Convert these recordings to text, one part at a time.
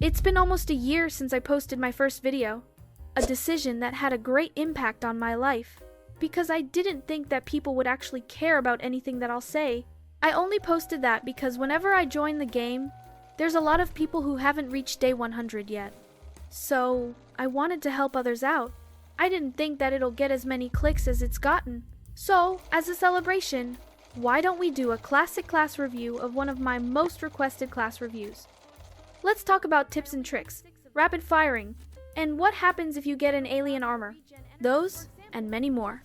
It's been almost a year since I posted my first video, a decision that had a great impact on my life, because I didn't think that people would actually care about anything that I'll say. I only posted that because whenever I join the game, there's a lot of people who haven't reached day 100 yet. So, I wanted to help others out. I didn't think that it'll get as many clicks as it's gotten. So, as a celebration, why don't we do a classic class review of one of my most requested class reviews? Let's talk about tips and tricks, rapid firing, and what happens if you get an alien armor. Those, and many more.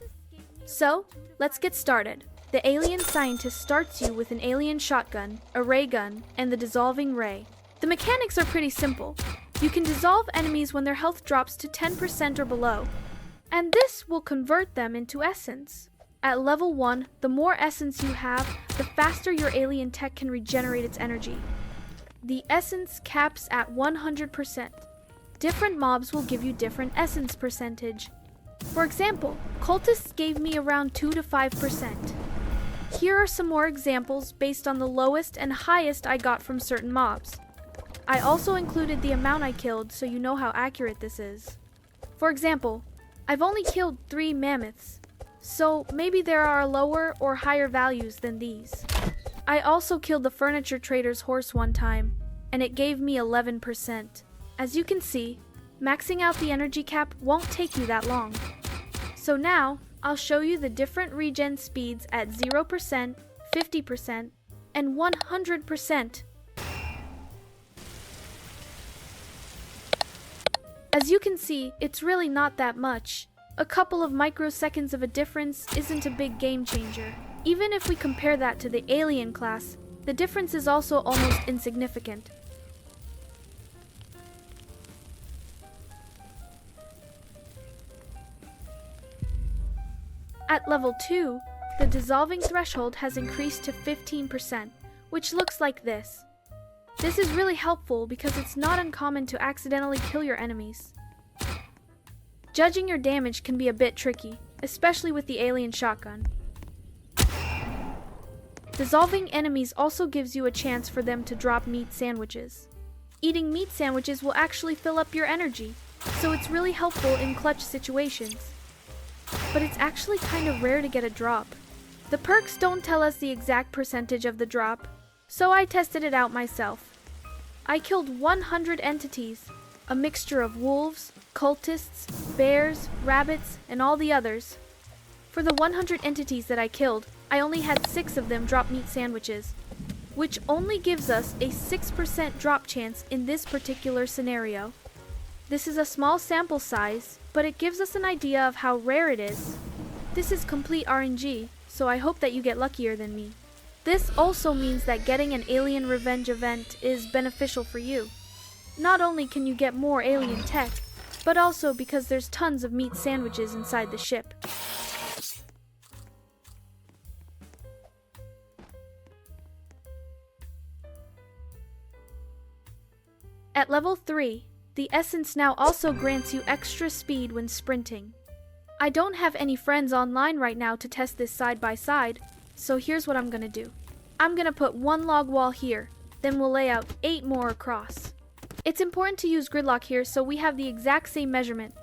So, let's get started. The alien scientist starts you with an alien shotgun, a ray gun, and the dissolving ray. The mechanics are pretty simple. You can dissolve enemies when their health drops to 10% or below, and this will convert them into essence. At level 1, the more essence you have, the faster your alien tech can regenerate its energy. The essence caps at 100%. Different mobs will give you different essence percentage. For example, cultists gave me around 2 to 5%. Here are some more examples based on the lowest and highest I got from certain mobs. I also included the amount I killed so you know how accurate this is. For example, I've only killed 3 mammoths, so maybe there are lower or higher values than these. I also killed the furniture trader's horse one time, and it gave me 11%. As you can see, maxing out the energy cap won't take you that long. So now, I'll show you the different regen speeds at 0%, 50%, and 100%. As you can see, it's really not that much. A couple of microseconds of a difference isn't a big game changer. Even if we compare that to the alien class, the difference is also almost insignificant. At level 2, the dissolving threshold has increased to 15%, which looks like this. This is really helpful because it's not uncommon to accidentally kill your enemies. Judging your damage can be a bit tricky, especially with the alien shotgun. Dissolving enemies also gives you a chance for them to drop meat sandwiches. Eating meat sandwiches will actually fill up your energy, so it's really helpful in clutch situations. But it's actually kind of rare to get a drop. The perks don't tell us the exact percentage of the drop, so I tested it out myself. I killed 100 entities, a mixture of wolves, cultists, bears, rabbits, and all the others. For the 100 entities that I killed, I only had 6 of them drop meat sandwiches, which only gives us a 6% drop chance in this particular scenario. This is a small sample size, but it gives us an idea of how rare it is. This is complete RNG, so I hope that you get luckier than me. This also means that getting an alien revenge event is beneficial for you. Not only can you get more alien tech, but also because there's tons of meat sandwiches inside the ship. At level 3, the essence now also grants you extra speed when sprinting. I don't have any friends online right now to test this side by side, so here's what I'm gonna do. I'm gonna put 1 log wall here, then we'll lay out 8 more across. It's important to use gridlock here so we have the exact same measurement.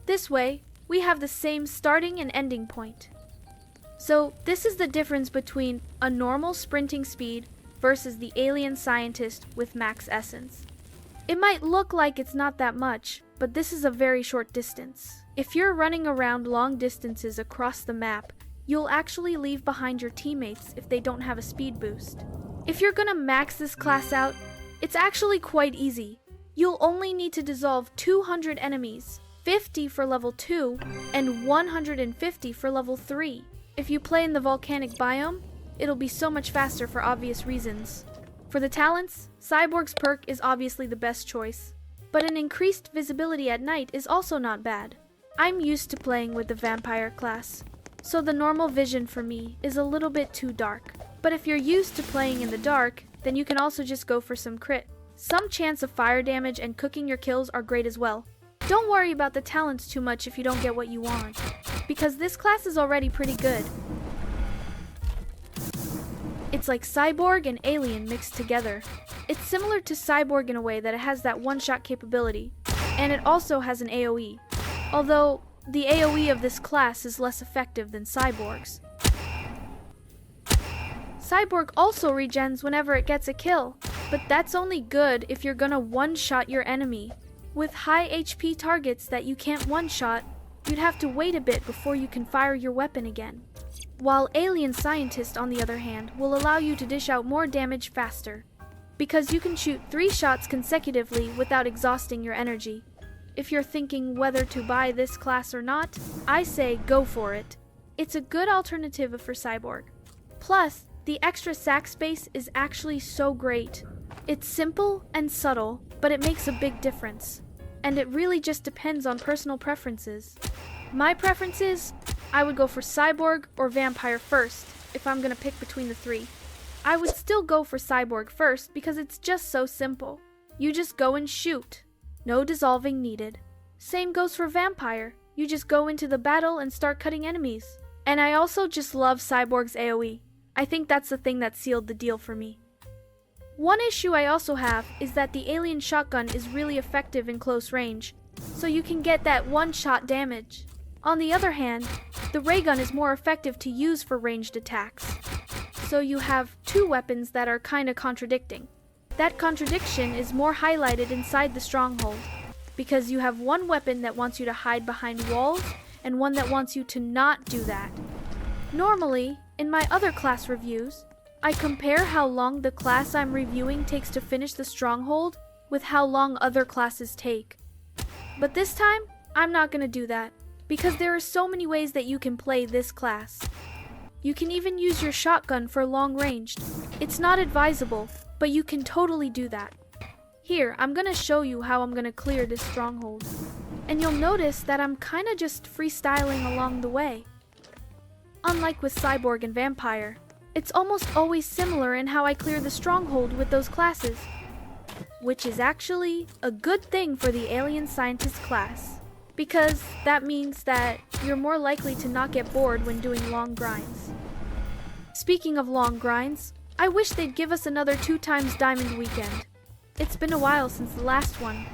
This way, we have the same starting and ending point. So this is the difference between a normal sprinting speed versus the alien scientist with max essence. It might look like it's not that much, but this is a very short distance. If you're running around long distances across the map, you'll actually leave behind your teammates if they don't have a speed boost. If you're gonna max this class out, it's actually quite easy. You'll only need to dissolve 200 enemies, 50 for level 2, and 150 for level 3. If you play in the volcanic biome, it'll be so much faster for obvious reasons. For the talents, Cyborg's perk is obviously the best choice, but an increased visibility at night is also not bad. I'm used to playing with the vampire class, so the normal vision for me is a little bit too dark. But if you're used to playing in the dark, then you can also just go for some crit. Some chance of fire damage and cooking your kills are great as well. Don't worry about the talents too much if you don't get what you want, because this class is already pretty good. It's like Cyborg and Alien mixed together. It's similar to Cyborg in a way that it has that one-shot capability, and it also has an AoE, although the AoE of this class is less effective than Cyborg's. Cyborg also regens whenever it gets a kill, but that's only good if you're gonna one-shot your enemy. With high HP targets that you can't one-shot, you'd have to wait a bit before you can fire your weapon again. While Alien Scientist, on the other hand, will allow you to dish out more damage faster, because you can shoot 3 shots consecutively without exhausting your energy. If you're thinking whether to buy this class or not, I say go for it. It's a good alternative for Cyborg. Plus, the extra sack space is actually so great. It's simple and subtle, but it makes a big difference. And it really just depends on personal preferences. My preferences, I would go for Cyborg or Vampire first, if I'm gonna pick between the 3. I would still go for Cyborg first because it's just so simple. You just go and shoot. No dissolving needed. Same goes for Vampire. You just go into the battle and start cutting enemies. And I also just love Cyborg's AoE. I think that's the thing that sealed the deal for me. One issue I also have is that the Alien shotgun is really effective in close range, so you can get that one-shot damage. On the other hand, the ray gun is more effective to use for ranged attacks. So you have 2 weapons that are kinda contradicting. That contradiction is more highlighted inside the Stronghold, because you have one weapon that wants you to hide behind walls, and one that wants you to not do that. Normally, in my other class reviews, I compare how long the class I'm reviewing takes to finish the Stronghold with how long other classes take. But this time, I'm not gonna do that, because there are so many ways that you can play this class. You can even use your shotgun for long ranged. It's not advisable, but you can totally do that. Here, I'm gonna show you how I'm gonna clear this Stronghold. And you'll notice that I'm kinda just freestyling along the way. Unlike with Cyborg and Vampire, it's almost always similar in how I clear the Stronghold with those classes, which is actually a good thing for the Alien Scientist class, because that means that you're more likely to not get bored when doing long grinds. Speaking of long grinds, I wish they'd give us another 2 times Diamond Weekend. It's been a while since the last one.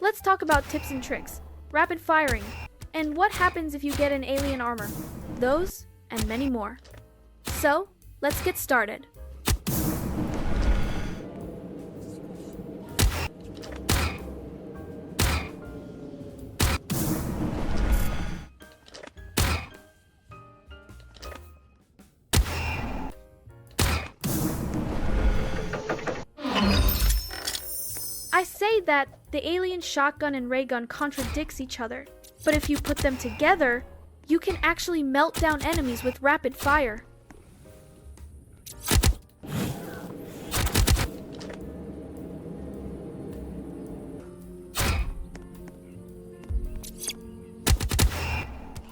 Let's talk about tips and tricks, rapid firing, and what happens if you get an alien armor. Those, and many more. So, let's get started. I say that the alien shotgun and ray gun contradicts each other, but if you put them together, you can actually melt down enemies with rapid fire.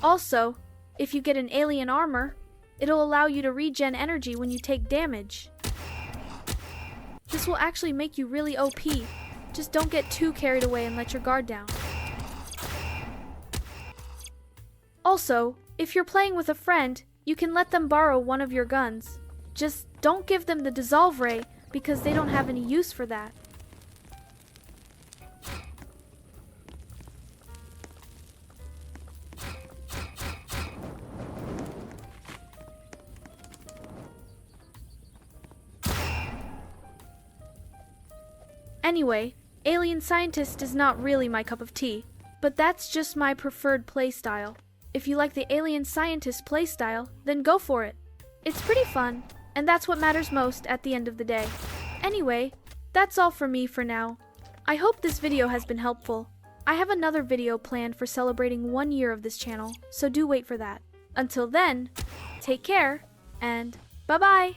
Also, if you get an alien armor, it'll allow you to regen energy when you take damage. This will actually make you really OP. Just don't get too carried away and let your guard down. Also, if you're playing with a friend, you can let them borrow one of your guns. Just don't give them the dissolve ray because they don't have any use for that. Anyway, Alien Scientist is not really my cup of tea, but that's just my preferred playstyle. If you like the Alien Scientist playstyle, then go for it. It's pretty fun, and that's what matters most at the end of the day. Anyway, that's all for me for now. I hope this video has been helpful. I have another video planned for celebrating 1 year of this channel, so do wait for that. Until then, take care, and bye-bye!